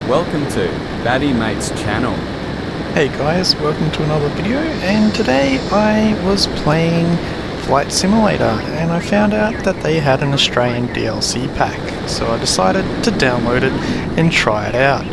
Welcome to Batty Mate's channel. Hey guys, welcome to another video, and today I was playing Flight Simulator and I found out that they had an Australian DLC pack, so I decided to download it and try it out.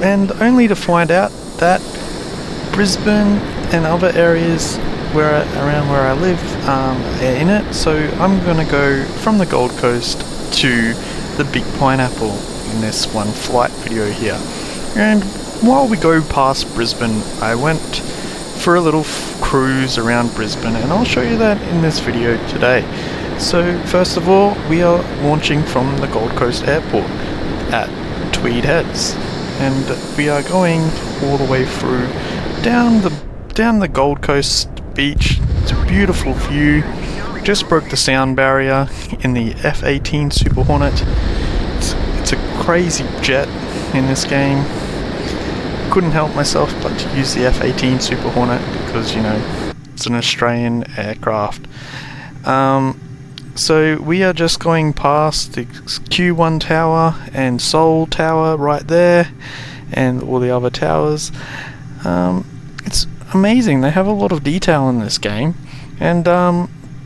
And only to find out that Brisbane and other areas around where I live are in it, so I'm going to go from the Gold Coast to the Big Pineapple in this one flight video here. And while we go past Brisbane, I went for a little cruise around Brisbane, and I'll show you that in this video today. So first of all, we are launching from the Gold Coast Airport at Tweed Heads, and we are going all the way through down the Gold Coast beach. It's a beautiful view. Just broke the sound barrier in the F-18 Super Hornet. It's a crazy jet in this game. Couldn't help myself but to use the F-18 Super Hornet because, you know, it's an Australian aircraft. So we are just going past the Q1 Tower and Seoul Tower right there, and all the other towers. It's amazing. They have a lot of detail in this game, and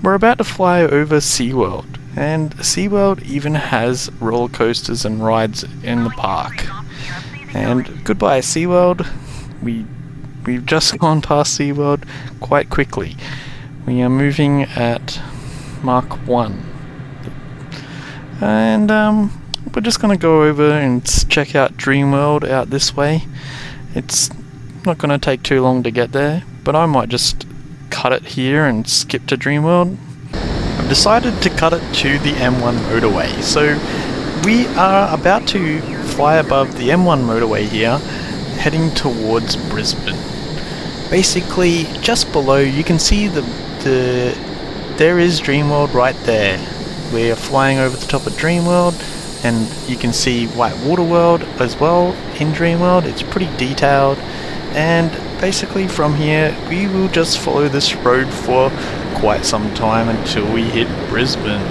we're about to fly over SeaWorld. And SeaWorld even has roller coasters and rides in the park. And goodbye SeaWorld. We've just gone past SeaWorld quite quickly. We are moving at Mach 1. And we're just going to go over and check out Dreamworld out this way. It's not going to take too long to get there, but I might just cut it here and skip to Dreamworld. I've decided to cut it to the M1 motorway, so we are about to fly above the M1 motorway here, heading towards Brisbane. Basically, just below you can see there is Dreamworld right there. We're flying over the top of Dreamworld, and you can see Whitewater World as well in Dreamworld. It's pretty detailed, and basically from here we will just follow this road for quite some time until we hit Brisbane.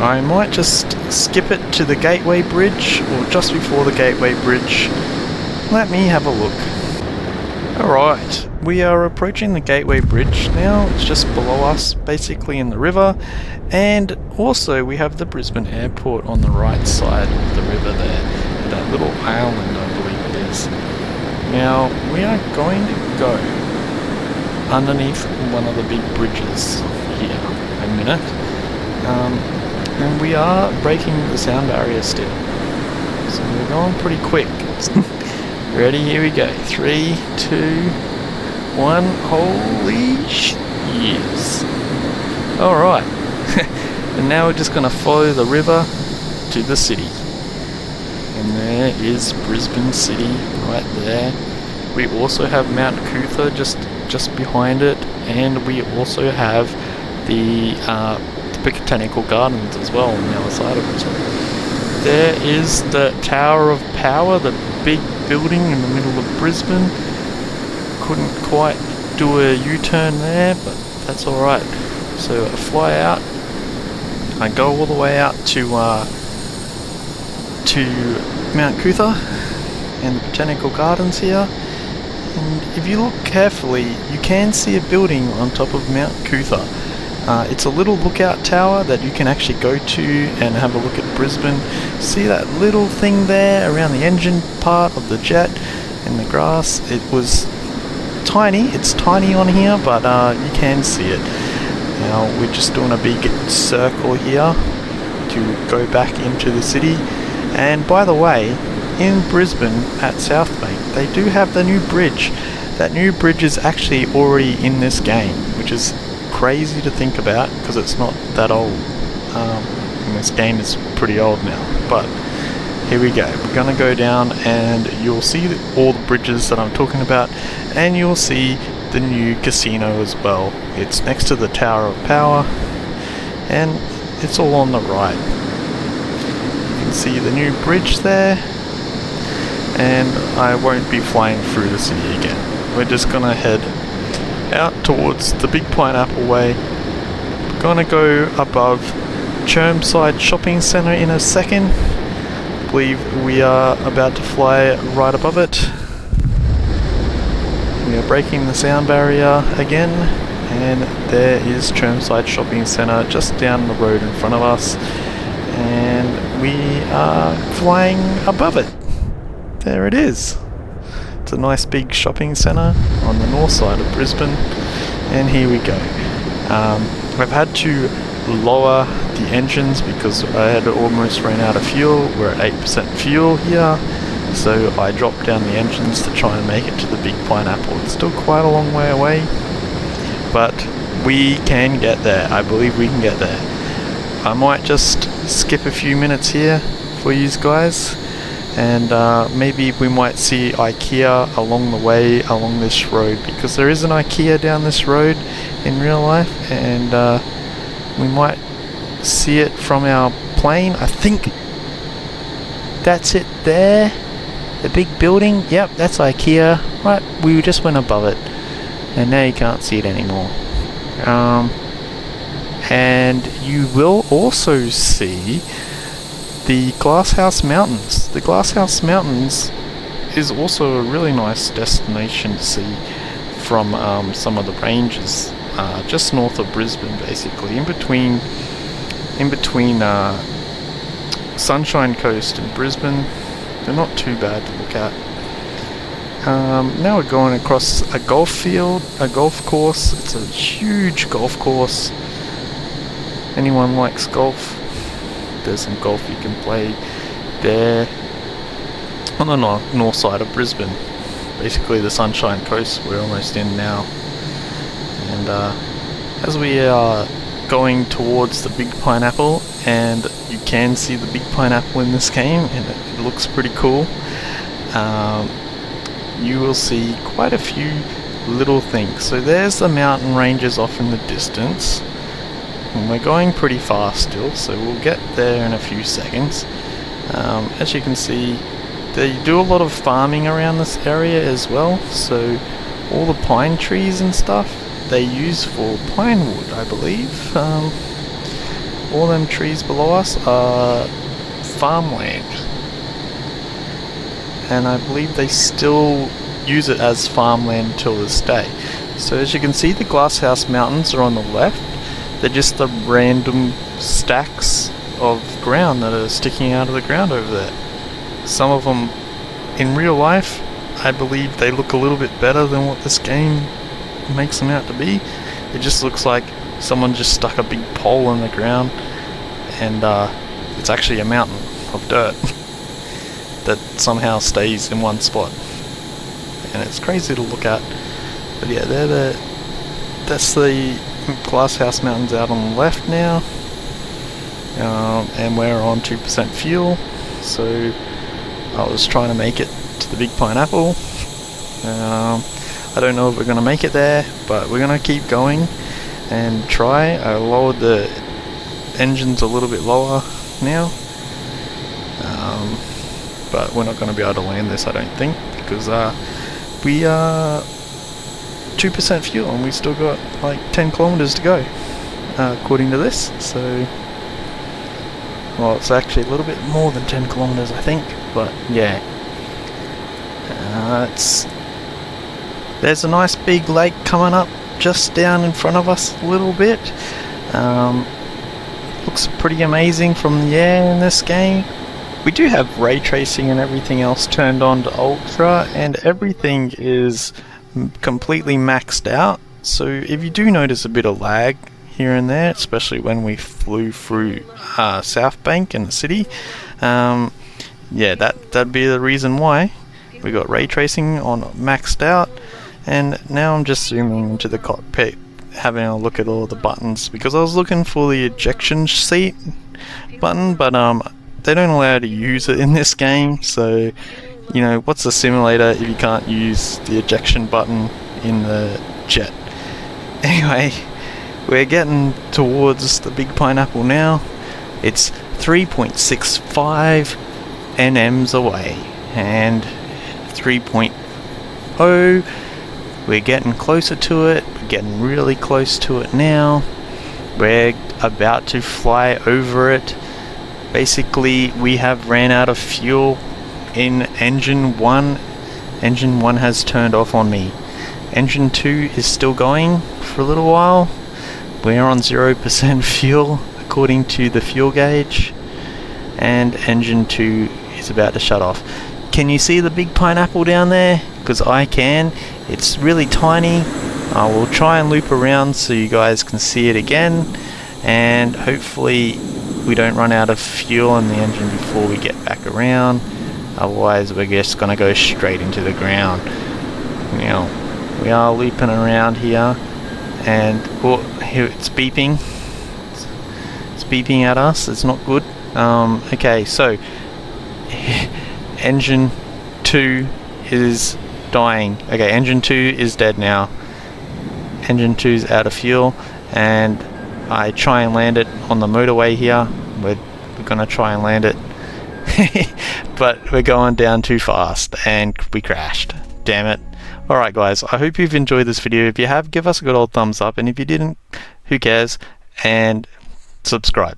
I might just skip it to the Gateway Bridge, or just before the Gateway Bridge. Let me have a look. Alright, we are approaching the Gateway Bridge now. It's just below us, basically in the river, and also we have the Brisbane Airport on the right side of the river there. That little island, I believe it is. Now, we are going to go underneath one of the big bridges here in a minute. And we are breaking the sound barrier still. So we're going pretty quick. Ready? Here we go. 3, 2, 1. Holy yes. Alright. And now we're just going to follow the river to the city. And there is Brisbane City right there. We also have Mount Coot-tha just behind it, and we also have the Botanical Gardens as well on the other side of Brisbane. There is the Tower of Power, the big building in the middle of Brisbane. Couldn't quite do a U-turn there, but that's alright. So I fly out, I go all the way out to Mount Coot-tha and the Botanical Gardens here. And if you look carefully, you can see a building on top of Mount Coot-tha. It's a little lookout tower that you can actually go to and have a look at Brisbane. See that little thing there around the engine part of the jet in the grass? It was tiny. It's tiny on here, but you can see it. Now we're just doing a big circle here to go back into the city. And by the way, in Brisbane at South Bank, they do have the new bridge. That new bridge is actually already in this game, which is crazy to think about because it's not that old. And this game is pretty old now, but here we go. We're gonna go down and you'll see all the bridges that I'm talking about, and you'll see the new casino as well. It's next to the Tower of Power, and it's all on the right. You can see the new bridge there, and I won't be flying through the city again. We're just gonna head out towards the Big Pineapple Way. Gonna go above Chermside Shopping Centre in a second, believe we are about to fly right above it. We are breaking the sound barrier again, and there is Chermside Shopping Centre just down the road in front of us, and we are flying above it. There it is. It's a nice big shopping centre on the north side of Brisbane, and here we go. I've had to lower the engines because I had almost ran out of fuel. We're at 8% fuel here, so I dropped down the engines to try and make it to the Big Pineapple. It's still quite a long way away, but we can get there. I believe we can get there. I might just skip a few minutes here for you guys, and maybe we might see IKEA along the way along this road, because there is an IKEA down this road in real life, and we might see it from our plane. I think that's it there, the big building. Yep, that's IKEA. Right, we just went above it, and now you can't see it anymore. And you will also see the Glasshouse Mountains. The Glasshouse Mountains is also a really nice destination to see from some of the ranges, just north of Brisbane, basically, in between Sunshine Coast and Brisbane. They're not too bad to look at. Now we're going across a golf course. It's a huge golf course. Anyone likes golf? There's some golf you can play there on the north side of Brisbane, basically the Sunshine Coast we're almost in now. And as we are going towards the Big Pineapple, and you can see the Big Pineapple in this game, and it looks pretty cool, you will see quite a few little things. So there's the mountain ranges off in the distance, and we're going pretty fast still, so we'll get there in a few seconds. As you can see, they do a lot of farming around this area as well, so all the pine trees and stuff they use for pine wood, I believe. All them trees below us are farmland, and I believe they still use it as farmland till this day. So as you can see, the Glasshouse Mountains are on the left. They're just the random stacks of ground that are sticking out of the ground over there. Some of them in real life, I believe they look a little bit better than what this game makes them out to be. It just looks like someone just stuck a big pole in the ground, and it's actually a mountain of dirt that somehow stays in one spot, and it's crazy to look at. But yeah, that's the Glasshouse Mountains out on the left now, and we're on 2% fuel, so I was trying to make it to the Big Pineapple. I don't know if we're going to make it there, but we're going to keep going and try. I lowered the engines a little bit lower now, but we're not going to be able to land this, I don't think, because we are 2% fuel and we still got like 10 kilometers to go, according to this. So, well, it's actually a little bit more than 10 kilometers, I think, but yeah. There's a nice big lake coming up just down in front of us a little bit. Looks pretty amazing from the air in this game. We do have ray tracing and everything else turned on to ultra, and everything is completely maxed out. So if you do notice a bit of lag here and there, especially when we flew through South Bank in the city, yeah, that'd be the reason why. We got ray tracing on maxed out, and now I'm just zooming into the cockpit, having a look at all the buttons, because I was looking for the ejection seat button, but they don't allow you to use it in this game. So, you know, what's a simulator if you can't use the ejection button in the jet? Anyway, we're getting towards the Big Pineapple now. It's 3.65 nms away, and 3.0, we're getting closer to it. We're getting really close to it now. We're about to fly over it. Basically, we have ran out of fuel in engine 1. Engine 1 has turned off on me. Engine 2 is still going for a little while. We're on 0% fuel according to the fuel gauge, and engine 2 is about to shut off. Can you see the big pineapple down there? Because I can. It's really tiny. I will try and loop around so you guys can see it again, and hopefully we don't run out of fuel in the engine before we get back around. Otherwise we're just going to go straight into the ground. Now we are looping around here, and oh, here it's beeping. It's beeping at us. It's not good. Okay, so engine 2 is dying. Okay, engine 2 is dead now. Engine 2 is out of fuel, and I try and land it on the motorway here. We're gonna try and land it, but we're going down too fast and we crashed. Damn it. Alright guys, I hope you've enjoyed this video. If you have, give us a good old thumbs up, and if you didn't, who cares, and subscribe.